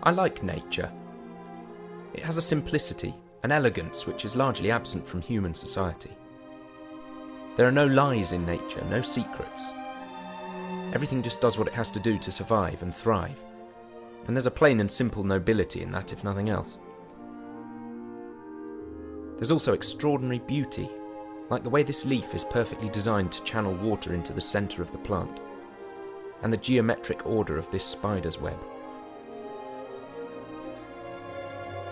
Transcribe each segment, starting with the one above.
I like nature. It has a simplicity, an elegance which is largely absent from human society. There are no lies in nature, no secrets. Everything just does what it has to do to survive and thrive, and there's a plain and simple nobility in that, if nothing else. There's also extraordinary beauty, like the way this leaf is perfectly designed to channel water into the centre of the plant, and the geometric order of this spider's web.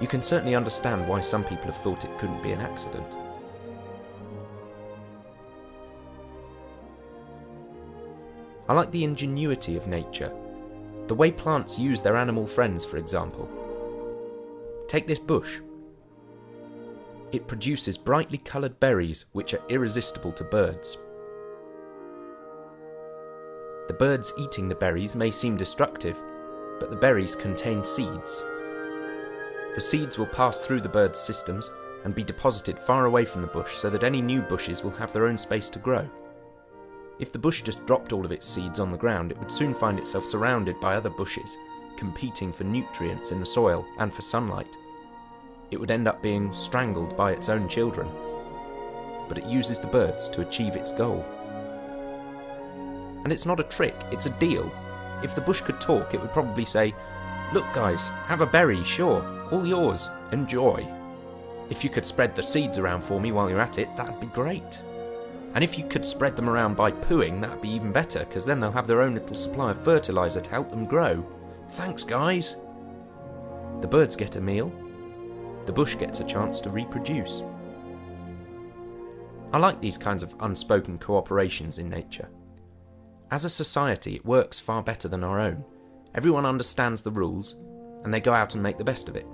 You can certainly understand why some people have thought it couldn't be an accident. I like the ingenuity of nature, the way plants use their animal friends, for example. Take this bush. It produces brightly coloured berries which are irresistible to birds. The birds eating the berries may seem destructive, but the berries contain seeds. The seeds will pass through the birds' systems and be deposited far away from the bush so that any new bushes will have their own space to grow. If the bush just dropped all of its seeds on the ground, it would soon find itself surrounded by other bushes, competing for nutrients in the soil and for sunlight. It would end up being strangled by its own children. But it uses the birds to achieve its goal. And it's not a trick, it's a deal. If the bush could talk, it would probably say, "Look guys, have a berry, sure, all yours, enjoy. If you could spread the seeds around for me while you're at it, that'd be great. And if you could spread them around by pooing, that'd be even better, because then they'll have their own little supply of fertiliser to help them grow. Thanks guys." The birds get a meal, the bush gets a chance to reproduce. I like these kinds of unspoken cooperations in nature. As a society, it works far better than our own. Everyone understands the rules, and they go out and make the best of it.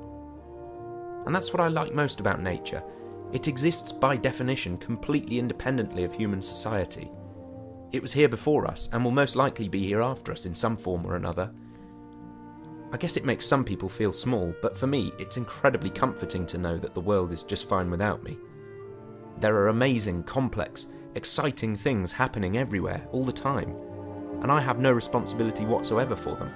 And that's what I like most about nature. It exists by definition completely independently of human society. It was here before us, and will most likely be here after us in some form or another. I guess it makes some people feel small, but for me, it's incredibly comforting to know that the world is just fine without me. There are amazing, complex, exciting things happening everywhere, all the time, and I have no responsibility whatsoever for them.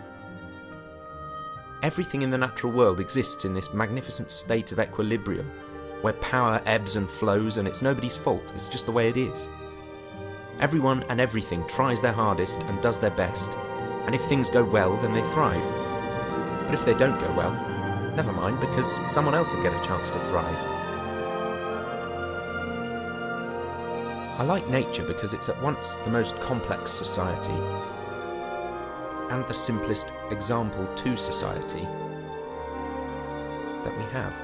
Everything in the natural world exists in this magnificent state of equilibrium, where power ebbs and flows, and it's nobody's fault, it's just the way it is. Everyone and everything tries their hardest and does their best, and if things go well, then they thrive. But if they don't go well, never mind, because someone else will get a chance to thrive. I like nature because it's at once the most complex society and the simplest example to society that we have.